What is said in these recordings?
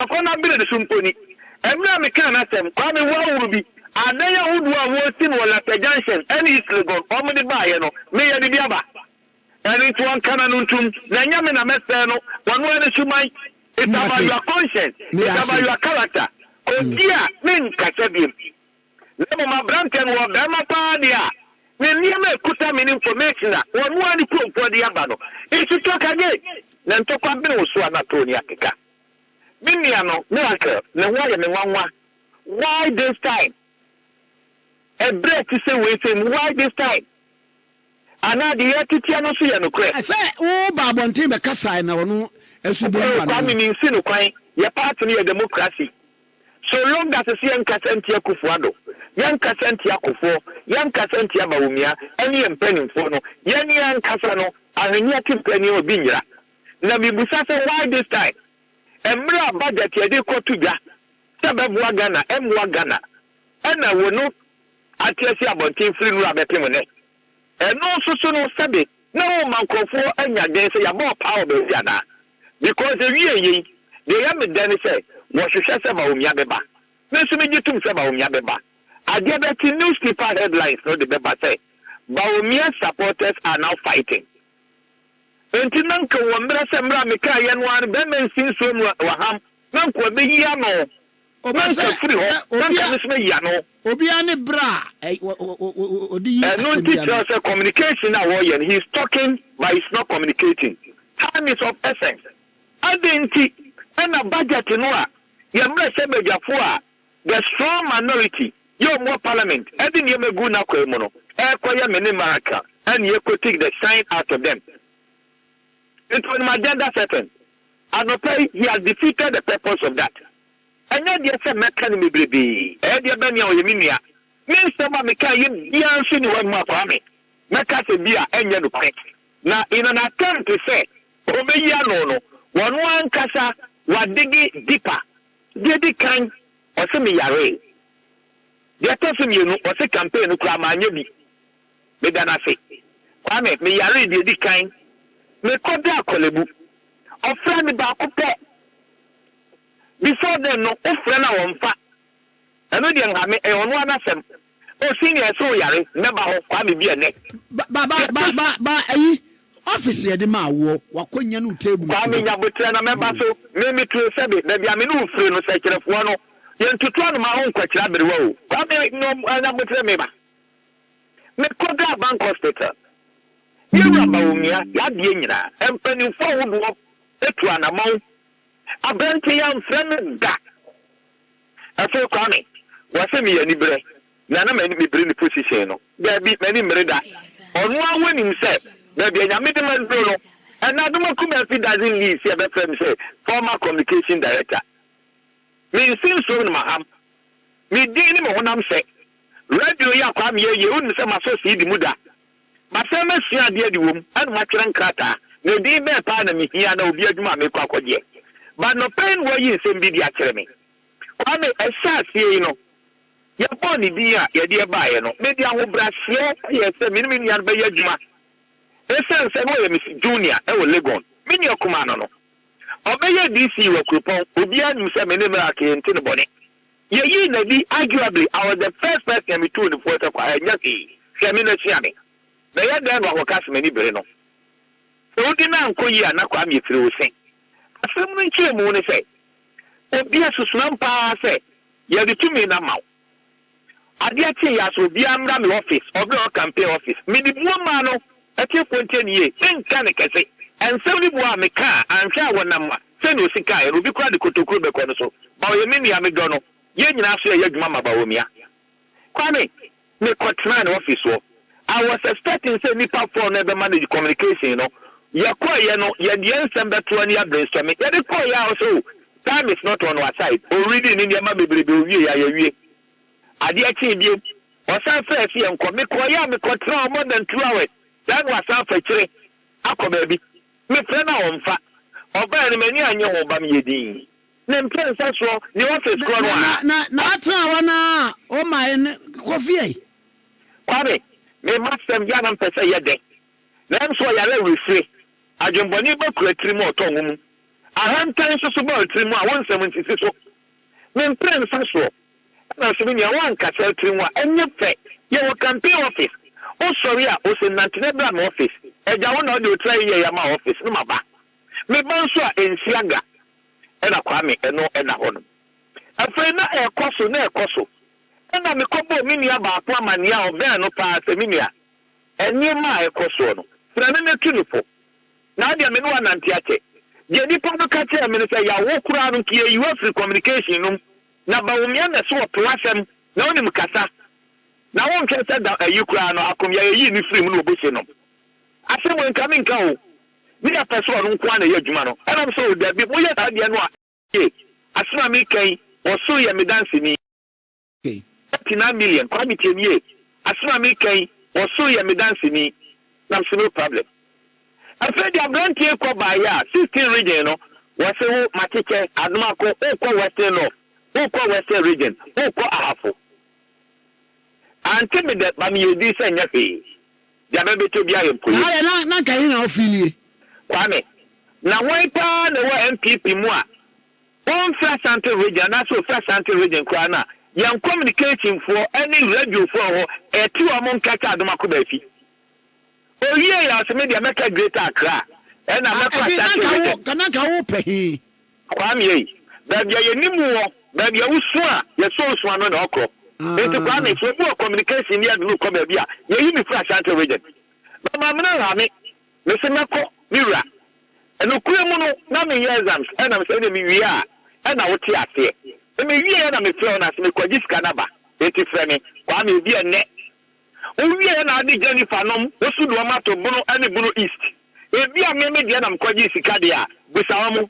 akona bi de sumponi emra me kan asem kwa me wa urubi adanya hudu a wo tin wala junction any is legon omo de ba ye no me ye de biaba any to an kana nuntum na nyame na mese no wonu ene suman it's about your conscience it's about your character odia men kasabiem na ma branken wo be ma pa dia me niam ekuta me information a wonu ani propos de aba no it's talk again na ntokwa be wo so anatoni akeka Miniano, miracle, no why me one. Why this time? A break to say waiting, why this time? And now the Etiano see no crack. I say, oh, Babonti, Macassa, no, as you do, coming in Sinuquai, your party of democracy. So long as the young Cassantia Kufuado, young Cassantia Kufo, young Cassantia Baumia, any penny for no, young Cassano, and a native penny of Binya. Now, Busasa, why this time? Emra budget ye de kotuga sababu Ghana emwa Ghana ena wono atiasi abontin free nu abepem ne eno soso no sabe na wo mankofo anya den se ya bo power be biada because ewie they am den say wo hwehwe se ba omia beba me so me gitum se ba omia beba ade be newspaper headlines no de beba say ba omia supporters are now fighting. Enti nanka wo mbra se mbra meka ye no an be men sin so mu waham nanko be hia no obasa free ho nanka me sme ya no obi ane bra odi no teacher say communication na wo ye he's talking but he's not communicating. Time is of essence. Adenti na budget no a ye mbra se bejafo a the strong minority yo more parliament edi ne megu na kwa mu no ekoya meni maraka and ye could take the shine out of them. It was my agenda setting. And okay, he has defeated the purpose of that. And yet, yes, a mechanism will be. Edia Benya or Yeminia. Means someone may carry him, Bianchi, one more for me. Macassa Bia, and Yadu Pike. Now, in an attempt to say, Obeya no, one Casa, what diggy deeper. Dedi kind or semi yare. They are telling you, or say campaign, Kramanyobi. Medana say, Kwame, me yare, dedi kind. Me koda kolebu ofra me ba ko pe before them no ofra na wonfa eno de nga me e ono anasem o senior so yare me ba ho kwa me bi ene ba ayi office ye de ma wo wakonya no table kwa me nyabotre na me ba so me tu sebe da bia me no ofre no se kirefo no ye ntutu no ma ho nkwakira berewa o kwa me no nyabotre me ba me koda bank hospital Yura Baumia, Yadi Nyina, and Penny Forward, Etuanamo, a Benty and friend that. A full coming, was a me any break. Nana many be bring the position. There be many murder. On one winning set, there be a middleman Bruno, and Naduma Kumafi doesn't leave, the friend say, former communication director. Me seems so, Maham. Me dealing when I'm say, Radio Yakwam, you wouldn't say my associate Muda. Masema sia de di wom an matwere nkrata na di be pa na me hia na obi adwuma me kwakodie but no pain wo yi nsem bi di akere me kwa me esase no ya poni bi a ye de ba ye no me di ahobrahye ye se me ni ya be ya adwuma esense no ye Miss Junior e wo Legon me ni okuma no obeye DC wo krupon obi anu se me ne mra ke ntine bone ye yi na di arguably I was the first person me to the photo kwa nyaki se me na chiame na ya da no akọkasị mani bere no so odi na nkoyi anakwa mi firi osin asem no nche mu ne se obi asusuna mpa se ya de tumi na maw ade atie ya so obi amra me office obi o campaign office me di buo ma no atie fonte ne ye nka ne kese ensem ni buo ameka anhwa wonam se no sika e obi kwa de kotokuro be ko no so ba o ye me nia me do no ye nyina so ye adwuma ma ba wo mia kwame me kotna ne office wo I was expecting say nipa for never manage communication, you know. Ya kwa no ya the ensem beto ani brainstorm. Ya de kwa ya also time is not on our side. Already in India ma bebrebe wie ya wie. Ade achi bi o san fa fi enko me kwa ya me control more than 2 hours. Dan wa san fa kire akọ bi. Me fe na wonfa. Oba ni mani anye ho ba me yedin. Na mpensa so ni office kro no na atra wana o my coffee. Kwabe me masem ya na mpese ye de na nso ya le refre adwemboni ba kuratiri mo otonwo mu ahantan so about trim a 170 so men plan fa so na so me wan kasa trim a enye fe ye wo campaign office o sorry a o se nantene bra na office eja wo na o de try ye ya ma office no maba me ban so a ensiaga e na kwa me eno e na ho no afre na ekoso na me kobo minia ba apo amania obe no pa se minia enye ma ekoso no fra na tunufo na dia me no anante ache je di po ka che me say ya wo kura no kie you free communication no na ba wo na so to asem na onim kasa na won ke say da you kura no akom ya yi ni free mu no oboche no asem won ka me nka o mi da person no nko na ye adwuma no ana m so da bi mo ye da dia no a asema mi kai o so ye me dance ni okay 9 million kwa mi tie asema mi kai o so ye me dance ni na no problem after the abrantie ko ba ya 16 region no wo se wo matike adumako ko western north ko western region ko ahafo anti me de ba mi edi se nya fe dia be beto bia ye ko na kai na ofilie kwame na won pa na wo MPP mu a on first center region na so first center region kwa na yan communication for any radio for ho e ti o mo nkaka adumako ba fi oye ya se media make greater Accra e na make kana ka wo pe kwame yi da bia ye nimu wo da bia wusu a ye so no na okro enti kwame so bu communication ya do ko ba bia ye yi mi fra center region ba ma na ha me se meko mira eno kure mu no na me exams e na me se me wi a e na wo ti ase e me wi e na me feel na se me kwaji sika na ba enti fra me kwame bi ene owie na adi Jennifer nom osu do ma to bunu ani bunu east ebi a me dia na mkwaji sika de a busa mu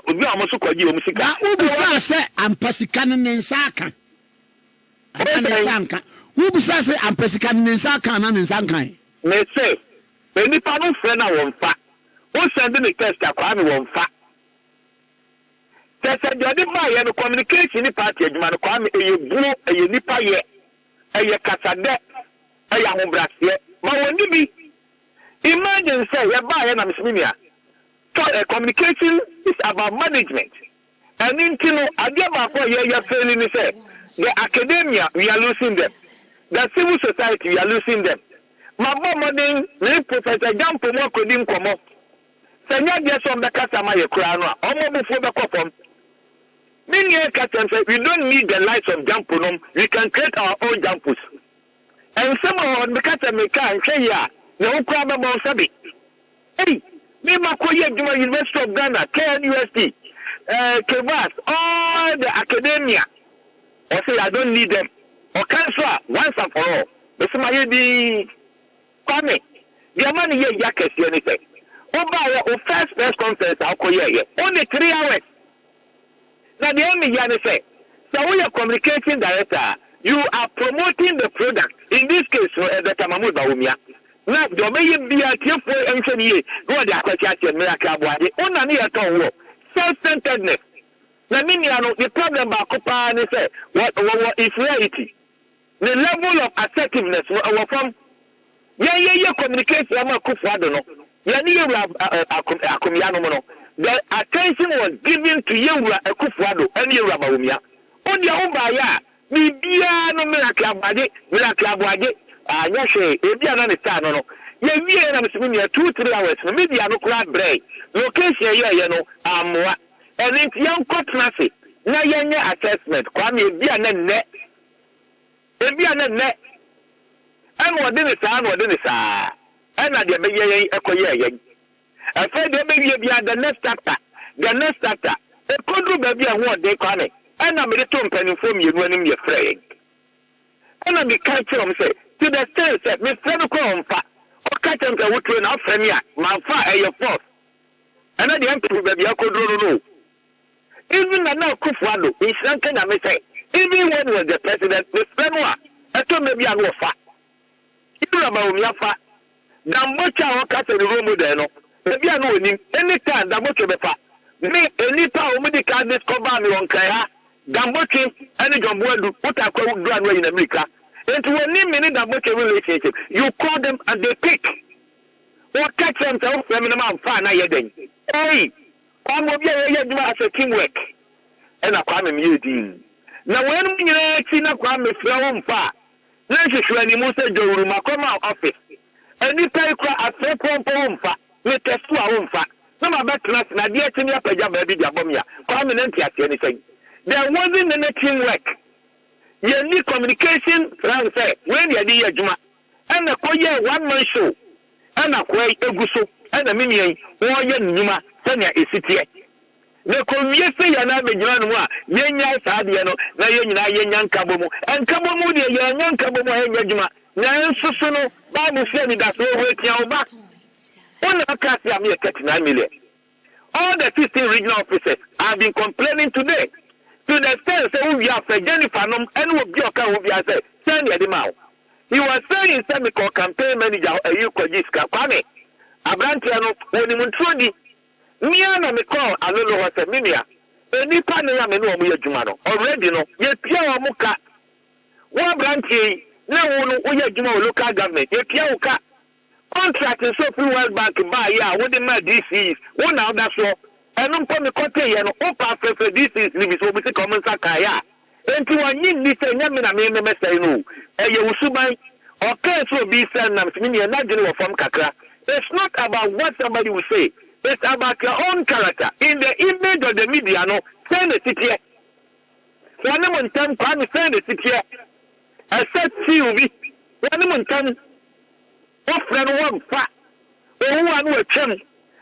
obi a mo so kwaji o musika na ubisa se ampasika ne nsaka akanka ubisa se ampasika ne nsaka na ne nsanka me se enipa no fre na won fa o send me test akwa me won fa test de ba ye no communication ni party adwuma no kwa me eye bunu eye nipa ye eye kasade eye ahobrase ma woni bi imagine say ye ba ye na misminia communication is about management and intino ageba for ye failing say the academia we are losing them, the civil society we are losing them. Ma bo modern ni Professor Jampo mo kodim komo senya dia so be kasa ma ye kura no a omo bu fo be kofom many say we don't need the lights of Jampo. We can create our own Jampos. And some of the Kata Meka and say, yeah, no problem on Sabi. Hey, me Makoye Juma University of Ghana, KNUST, Kevas, all the academia. Or say, I don't need them. Or cancel once and for all. But some of the Kwame, the money here, Yakes, anything. Oh, first press conference, I'll call you only 3 hours. Now the only Yana say, so we are communicating director, you are promoting the product. In this case, the Tamamu Baumia. Now the may be a tearful engineer, go the Aquatia Miracabwa, only at all. Self-centeredness. Now, the problem about Copa and say, what is reality? The level of assertiveness from communication, I'm a Kufado. The attention was given to Yura Akufado and Yura Baumia. On your own by Bibia no Miracabwaje, Yashe, Ebian and Stano. Ye and I'm 2-3 hours, maybe I no crowd break. Location, Amwa, and it's young Cotnasi. Na young assessment, Kwame Bian net. Ebian net. And what did it sound, what did it say? And I did a Ecoye. I said there may be the next chapter. The next chapter. The country baby and what they call it. And I'm return penny from you when you're afraid. And I'm the culture of say, to the state that Miss Fenacom, or catch them to train out from ya, my fire your force. And at the end of baby, I could know. Even now, Kufwado is something I may say. Even when was the president, Miss Fenua, I told maybe I know fat. You about me, fat. Dambocha or cat in the room there, no. Maybe I know him anytime Damboche befa. Me anytime we can discover me on Kaya, Damboche, any Jambuadu, what I call do in America. And to any minute Damboche relationship, you call them and they pick. Or catch themselves from the man far now. Hey, Kwame obi a yɛ adwuma as a teamwork ɛna Kwame me yɛ din na wɔn nyinaa ti na Kwame fira wɔn mfa na nhwehwɛ ni mu sɛ Jowuru Makoma office anipa ikra afɛpɔmpɔ wɔn mfa ne testu a wɔn mfa na ma bɛtena na deɛ akyi ne apagya baabi de abɔ me a Kwame ne nti aseɛ ne sɛn there wasn't any teamwork you need communication from say when you do adwuma ɛna kɔyɛ one man show ɛna kɔyɛ egu so ɛna miniɛn wɔyɛ nnwuma sɛnea esitie na kɔwie sɛ yɛ na abɛgyina no mu a yɛnya saa deɛ no na yɛn nyinaa yɛnya nkabɔ mu nkabɔ mu deɛ yɛnya nkabɔ mu a yɛnya adwuma na nso so no Bible sɛ ni da so wɔ etia wo ba wɔn na aka se am yɛ 39 million all the 15 regional officers have been complaining today to the extent say we are for Jennifer nom and we be oka we be say send the maw he was saying say me campaign manager ayu Kojiska Kwame abrantia no woni muntrodi mia na me call alolo ho say minia enipa ne ya me no omo adwuma no already no ye pia wo muka wo abrantia na wo no wo ya adwuma wo local government ye pia wo ka contract so free World Bank buy ya wo de ma DCs wo na da so enu mpo me kote ye no opa afefe DCs ni bi so bi se common sakaya enti wanyi ni se nya me na me say no eye usuban okay so bi say na me ni na gene wo form kakra it's not about what somebody will say it's about your own character in the image of the media no say the city one montam Kwame say the city except you bi one montam ofre no one fa owu anu atwam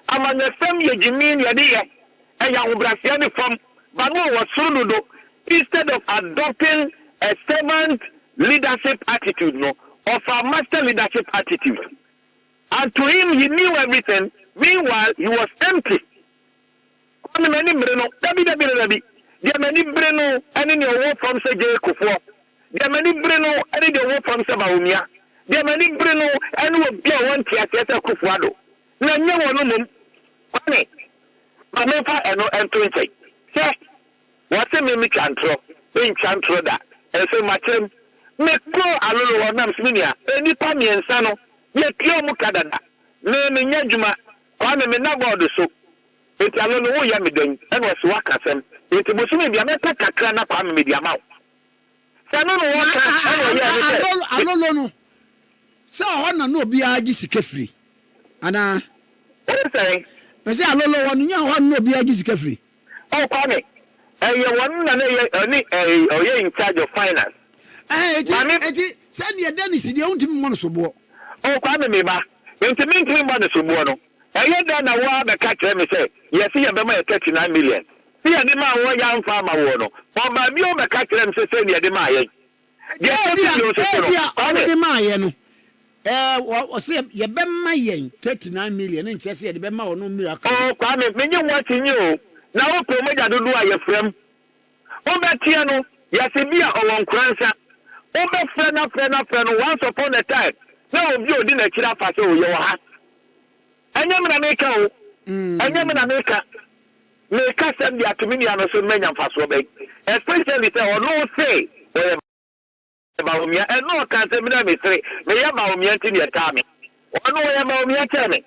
amanya fam ye jimin ye de ye eya obrasia ne fam ba no wo suru instead of adopting a servant leadership attitude no of a master leadership attitude and to him he knew everything meanwhile he was empty on many breno dabi there many breno any ne wo from say je kofo there many breno any de wo from say baumia there many breno any wo bia won tia say kofo ado na nye wono mum Kwame mamefa eno ento nche se wase me chantro en chantro da ese machem me ko alolo wonam siminia eni pa miensa no ye pio mu kadada na me nyadwuma Kwame me na board so enti alolo wo ya me dan eno so wakasem enti bosumi bia me pa kakra na Kwame me dia mawo se no no waka eno ya me alolo no se ho na no obi agi sikafiri ana what is saying Ese alolo wonu nya ho no obi agi sikafiri Kwame one na ni oye in charge of finance eti send ye Dennis de untimi mo no sobo Kwame me ba ntimi ntimi mo no sobo no da na wa be ka kire me say yes ye be ma 39 million si ye de ma wo ya mfa ma wo no o ba bi o be ka kire me say ye de ma ye ye de ma ye no o say ye be ma ye 39 million nche say ye de be ma wo no miracle Kwame me nyi what nyi na wo promoja dodo a ye frem o be tie no ye se bia o won kransa o be frɛ na once upon a time na obi odi na kira fa se o ye wo ha anya me na me ka o anya me na me ka sem dia tumi nia no so menya mfaso be especially say o no say o ye ba o mia e no ka se me na me sere me ya ba o mia ntini e ta me o no ye ba o mia tene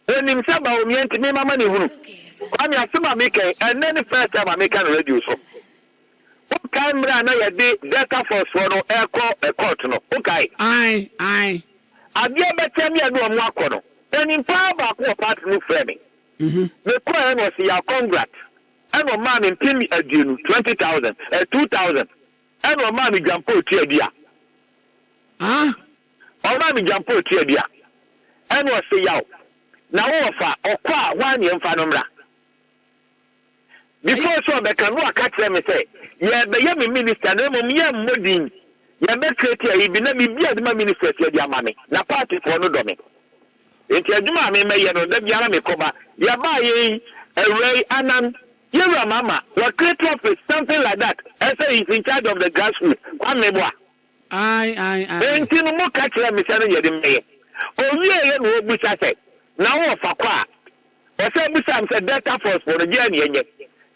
onim se ba o mia ntini mama ne hunu Kwame asema make and then the first time I make a radio so. Okay, na ya de data force no e court no. Okay. Aye. Abia betem ya no mu akono. Then power back wo part no frame. Me ko e no see ya congrats. And no man in pin aduenu 20,000, 2,000. And no man jump out here dia. O man jump out here dia. And no see yaw. Na wo fa okwa wan ye mfa no mra. Before so be can no catch me say ye be ye minister na mum ye modin ye be create ye bi na bibia de ma minister ye dia ma me na party for no do me enti adwuma me me ye no da biara me koba ye ba ye away anan ye mama we create office something like that I say he's in charge of the grassroots Kwame boa aye enti no mo catch me say no ye de me o wie ye no obusa say na wo fa kwa o say busa am say data force for the journey yenye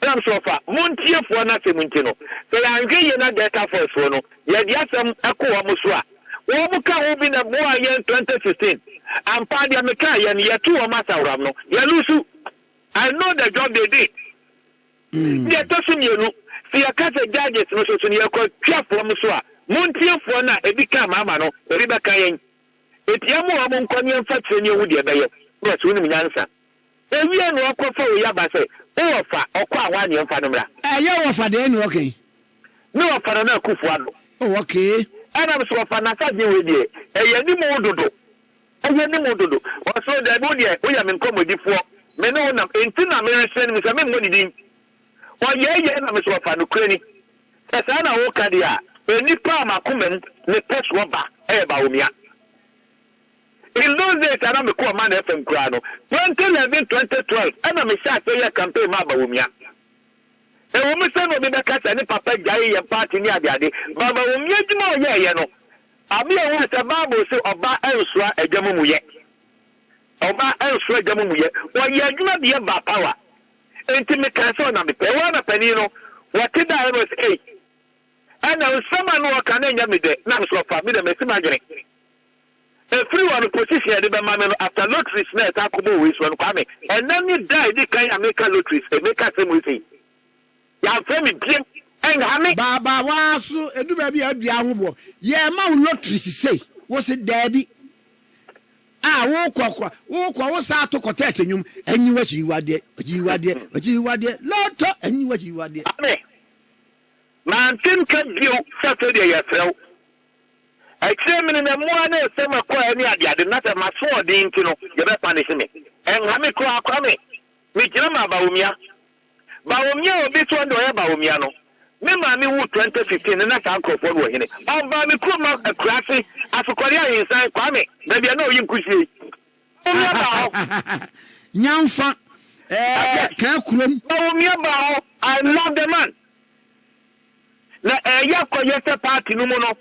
I'm so far. Montier for nothing, Montino. They are getting a data for Sono. Yet, yes, I'm a coa Musua. Wobuka will be the boy in 2015. And Padia Mekay and Yatu Masa Ramno. Yalusu. I know the job they did. They told me, you know, see a cat of judges, no, so you call Tiafo Musua, Montiafona, a big Mamano, Rebecca. It's Yamu among Conyan Fats in your wood, but soon in answer. And we are no offer for Yabase, or for Qua 1 year Fanamra. You offer then, okay. No offer an Akufuano. Oh, okay. And I'm so fantastic with you. A Yanimodo. A Yanimodo. Or so that would we have been comedy for Menona, and Tina Mary send me some money. Or I'm so fan of Cranny. As Anna Okadia, a Nipa Macumen, the pest robber, Ebaumia. In those days, I'm a core man FM Grano. 2011, 2012, and I'm a shot campaign Mabaumia. The woman said, "Will be the cat and Papa Jay and party near the day." Baba will meet more, yeah, no. I'll be a water Bible so about elsewhere a Jamuye. About elsewhere Jamuye. Well, you not be about power. Intimate castle, and the Pewana Penino, what did I was 8? And I was someone who can name me the names of Family Messimaging. A free one position, the man after lottery snare, Takubo is one coming. And then you die, they can't make a lottery, they make a same with him. Ya femi biem enhame baba waso edu ba bi adua hobo ye ma lottery sisei wo se dabi wo kokwa wo sa to kotet nyum anyi wachi wade lotto anyi wachi wade man tin ka bio saturday ya frau examine na mo na se makwa ani ade na ta maso de ntino ye be punish me enhame ko akwa me gina ma ba omia Baumia will be to under Baumiano. Me mammy would 2015 and that's uncle for him. Oh, Bammy Kuma a classy as a Korea inside Kwame. Maybe I know you could see. Nyamfa Kakulum Baumia Bao. I love the man. The Yako Yeta party no mono.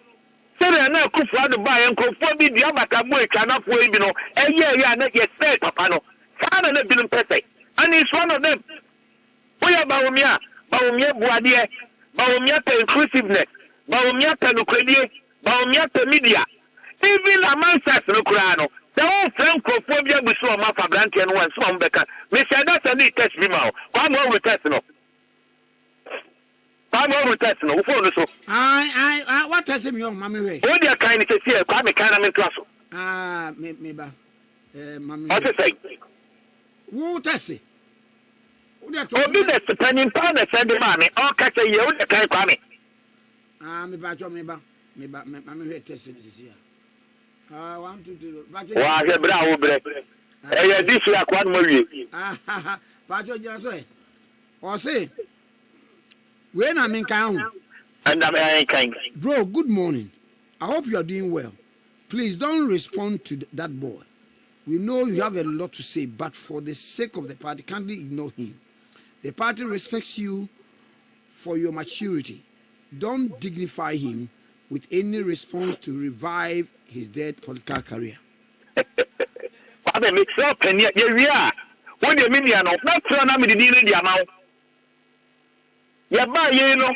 Say they are now cook for the buy and conform the Abaka boy cannot wait, you know. And yeah, not yet said, Papano. Father not been perfect. And it's one of them. Oya Baumia Buadie, Baumia per inclusiveness, Baumia per Nucredie, Baumia per media. Even among us, Nucrano, the whole Francophobia we saw Mafa Blanty and one swam Becca. Mr. That's a need test me now. Come on with test no. Come on with test no. I what test him, young mammy way? Oh, dear kind of here, come a kind of class. Maybe, what to say? Who test it? Obi the spending pound send the money all catch a year the kai kwame me ba me test this year 1 2 3 wa he bra wo bre e this year kwan mo wie ba jo jira so e o say we na me kan ho and I kan bro. Good morning, I hope you are doing well. Please don't respond to that boy. We know you have a lot to say, but for the sake of the party, kindly ignore him. The party respects you for your maturity. Don't dignify him with any response to revive his dead political career. Mix up and yet we are. When the million of not trying to be the amount. Yaba, you know,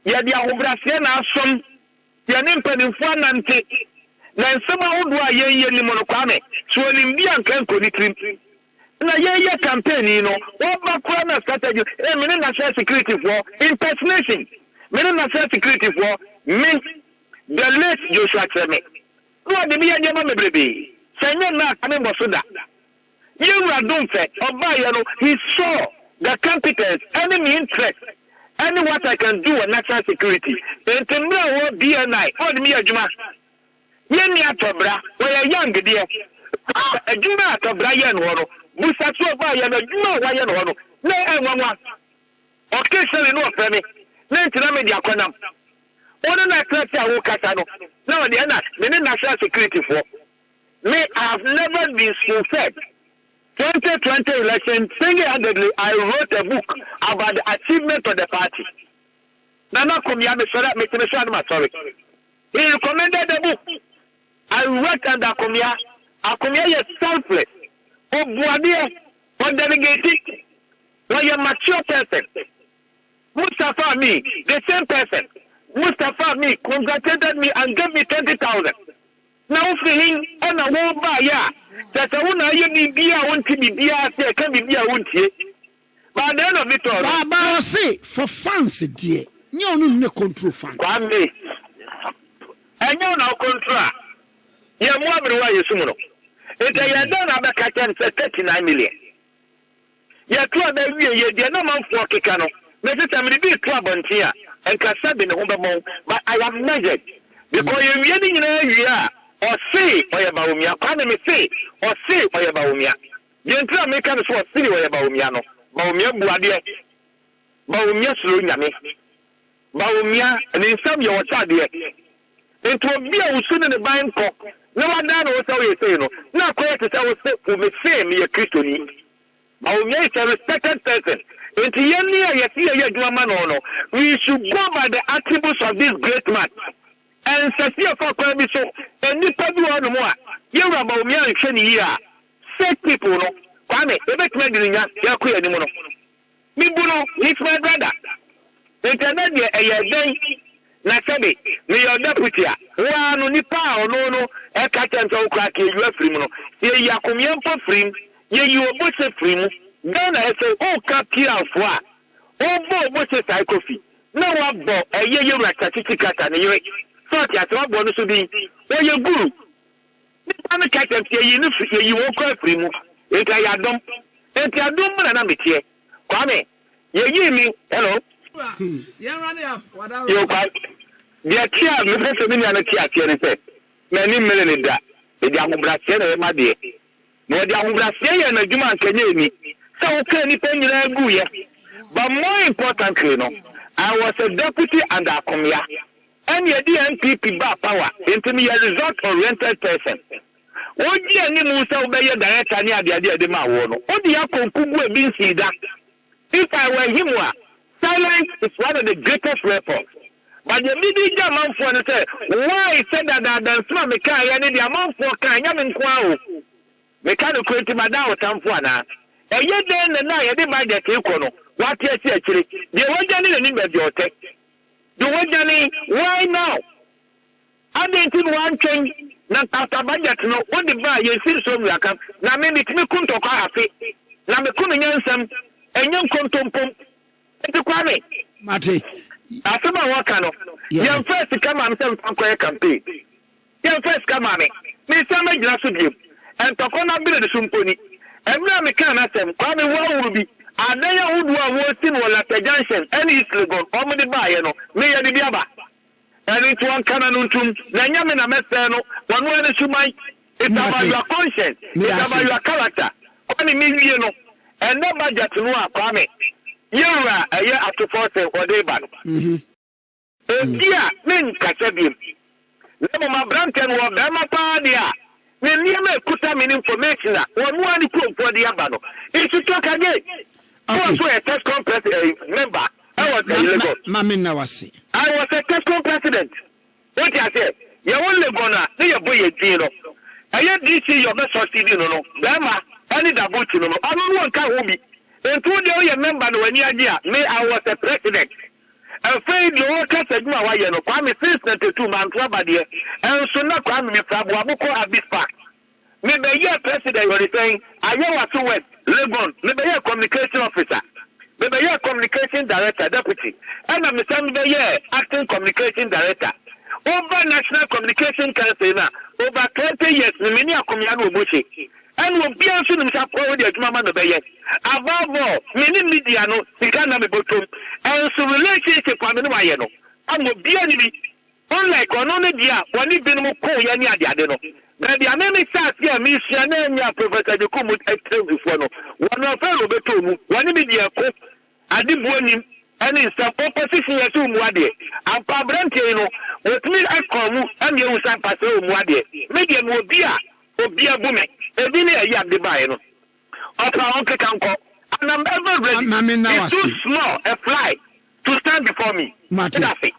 Yadia Obrasiana, some Yanimpen in Fanante. Then someone who are ye Limonoquame, so Olympian can connect. Na ye campaign, you know, what background strategy, national security for impersonation. National security for me, the late Joshua Treme. What the media mamma baby? Sanya na kame bosuda. You are doing fair, or he saw the competence, enemy interest, and what I can do on national security. And to know what DNI, all the media juma. Yeni atobra, where a young dear. A juma atobra yen woro. Musa so ba ya na dwuma wa ya no no na enwanwa occasionally no frame na ntina me dia kwanam ono na class a wo kasa no na o de na me national security for me. I have never been so fed. 2020 election single-handedly I wrote a book about the achievement of the party. Nana Kumia me sorry. He recommended the book. I worked under Kumia. Akumia is selfless. Obuadie, or delegating, or a mature person. Mustafa me, the same person. Mustafa me congratulated me and gave me 20,000. Now for him on a wall by ya. That's a one I be beer, want to be beer, say, can be beer, won't you? But the end of it all. Baba say for fans dear. You no control fans. Kwame. And you now control. You more than why you sumo. If they are done about catching 39 million. You are club every year, you are no man for Kikano. Mrs. I'm the big club on here and Kasab in the home, but I have measured. Because you're reading in a year or say or Baumia, Panama say or say or Baumia. The entire American was silly or Baumiano. Baumia Buadia. Baumia Slunami. Baumia and in some your child. It will be a soon in the buying cock. No one down what I say no. Now quite as I was for me say me a Christian. Baumia is a respected person. Into Yania, we should go by the attributes of this great man. And Sasia for Kwabiso, and you probably want more. You are Baumia and Shani here. 6 people, no. Kwame, the best man in Yaku anymore. Mibuno, he's my brother. Internet, a year day, Nasabi, me your deputy. One nipa or no, a catch and so crack you are free. Ye Yakumian for free, ye you are both free. Ghana has said, oh, Kakia of what? Oh, boy, what's a psychophy? No one bought a year like certificate and a year. Thought you had bonus to be. Where you guru? I'm a cat and say you won't call free move. If I had done, if I don't want to be here. Kwame, you hear me? Hello? You're running up. What are you? Dear Chia, Mr. Minion, Chia, said. Many million that. The Yamubrasian, my dear. No, the Yamubrasian and the Juman can so can you pay me? But more importantly, no, I was a deputy under Akomia. And your DNPP bar power into me a result-oriented person. What do you need to obey your director near the idea of the Mawono? What do you have to be seen that? If I were him, silence is one of the greatest weapons. But the media man for the say, why said that the small Mekaya and the amount for Kanyam Kwao? Mechanical to my down for now. And yet then the night I did my get equal. What you say actually? The one Johnny and in your tech. The one Johnny, why now? I didn't one change. Not after budget, no, what the buy you see so we come. Now maybe it's me couldn't talk happy. Now me couldn't answer and young contump. It's a Kwame. Mate. After my work, young first to come and send some campaign. Young first come on me. Me some glass with you. And talk on a bit of the Sumponi. And now me can't ask them. Kwame, what will be? And then I would want to know at the junction. And it's legal. How many buy, you know? Me and the Biaba. And it's one canon to Nanyamina Messano. One word is you might. It's about your conscience. It's about your character. Only me, you know. And no budget to know Kwame. You are a year after 40 or day back. Dear, men catch a beam. Never my Branton or Bama Padia. Then you may put some information. One put for the Abano. It should talk again. I was a TESCOM president member. I was a TESCOM president. What I said, you're only gonna say a boy at zero. I yet DC your best succeeding, no, Bama, any double to no. I don't want to be. And 2 days, remember when you are me, I was a president. Afraid you all catch a new way, no, Kwame since 92 months, Rabadi, and so now Kwame Frabuabuko Abispa. Maybe you're president, you're saying, I know what to West, Legon, maybe you're communication officer, maybe you're communication director, deputy, and I'm the acting communication director. Over National Communication Council, over 20 years, the many are coming out of Bushi. And will be answering himself already at Mama Bay. Above all, many media no, he can't have a bottom. And so relationship on the Mayano. I will be enemy. Unlike on only dia, when he been more cool, Yanni Adeno. But the enemy sat here, Miss Yanania, Professor the Kumut extreme before no. One of fellow Betum, one media cook, I did warn him, and in some opposition as to Mwadi. And Pabrantino, with me I come, and you will send Paso Mwadi. Medium will be a woman. Ebini a the buy no. Upper uncle can call. And I'm ever ready. It's too small a fly to stand before me. Mate. That's it.